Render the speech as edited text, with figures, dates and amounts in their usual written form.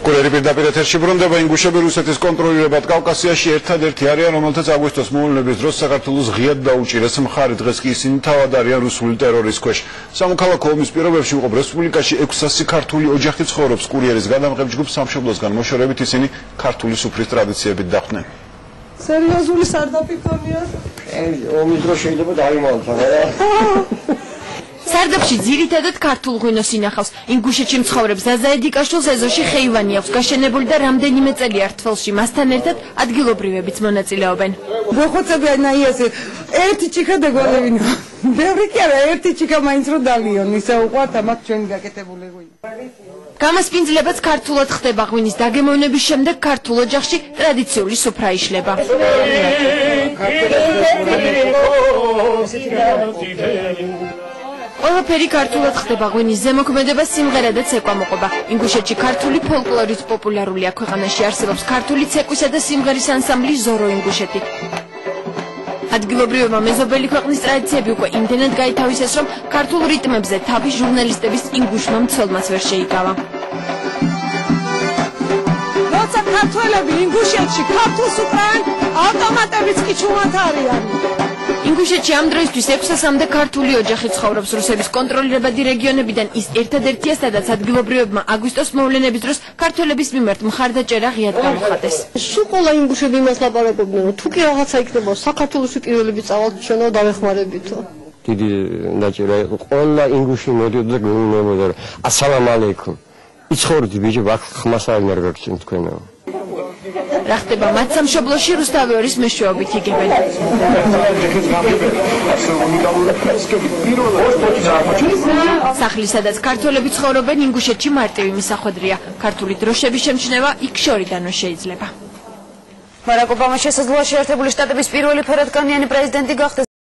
კურიერი პირდაპირ ეთერში ბრუნდება. ინგუშები რუსეთის კონტროლირებად კავკასიაში ერთადერთი არიან, რომელთაც აგვისტოს მოვლენების დროს საქართველოს ღიად დაუჭირეს მხარი. დღეს კი ისინი თავად არიან რუსული ტერორის ქვეშ. სამოქალაქო ომის პირობებში უყოფ რესპუბლიკაში 600 ქართული ოჯახი ცხოვრობს. კურიერის გადამღებ ჯგუფ სამშობლოსგან მოშორებით ისინი ქართული სუფრის ტრადიციებით დახვდნენ. სერიოზული სარდაფი ქონია? ომის დროს შეიძლება დაიმალოთ, არა? სარდაფში ძირითადად ქართულ ღვინოს ინახავს. ინგუშეთში მცხოვრებ ზაზაედიკაშვილს ეზოში ხეივანი აქვს გაშენებული და რამდენიმე წელი ართველში მასთან ერთად ადგილობრივებიც მონაწილეობენ. მოხოცებიან აიასე ერთი ჭიქა დაგვალევინო. ბევრი კი არა, ერთი ჭიქა მაინც რო დალიონ, ისე უყვართ ამათ ჩვენი გაკეთებული ღვინო. გამასპინძლებაც ქართულად ხდება ღვინის დაგემოვნების შემდეგ ქართულ ოჯახში ტრადიციული სუფრა იშლება. ყველაფერი ქართულად ხდება ღვინის ზემოქმედება სიმღერა და ცეკვა მოყვება. ინგუშეთში ქართული ფოლკლორიც პოპულარულია. ქვეყანაში არსებობს ქართული ცეკვისა და სიმღერის ანსამბლი ზორო ინგუშეთი. ადგილობრივებმა მეზობელი ქვეყნის ტრადიციები უკვე იმდენად გაითავისეს, რომ ქართულ რიტმებზე თავი ჟურნალისტების ინგუშმა მცველმაც ვერ შეიკავა. როცა ქართველები ინგუშეთში ქართულს უკრავენ, ავტომატებიც კი ჩუმად არიან. ინგუშეთში ამ დროისთვის 600-მდე ქართული ოჯახი ცხოვრობს. რუსების კონტროლირებადი რეგიონებიდან ის ერთადერთია, სადაც ადგილობრივებმა აგვისტოს მოვლენების დროს ქართველების მიმართ მხარდაჭერა ღიად გამოხატეს. სულ ყველა ინგუშები იმას ლაპარაკობდნენ, რომ თუ კი რაღაცა იქნება, საქართველოსი პირველები წავალთ ჩვენო დავეხმარებითო. დიდი დაჭერა იყო. ყველა ინგუში მოდიოდა და გვიმეუბნებოდა, რომ ასალამ ალეიქუმ. იცხოვრეთ ბიჭო, აქ ხმას არ მერგარჩენ თქვენო. რა ხდება მათ სამშობლოში რუსთავეორის მეშვეობით იგებენ. სახლი, სადაც ქართველები ცხოვრობენ, ინგუშეთში მარტივი მისახვედრია. ქართული დროშების შემჩნევა იქ შორიდანვე შეიძლება. ბარაკ ობამა შესაძლოა შეერთებული შტატების პირველი ფერადკანიანი პრეზიდენტი გახდეს.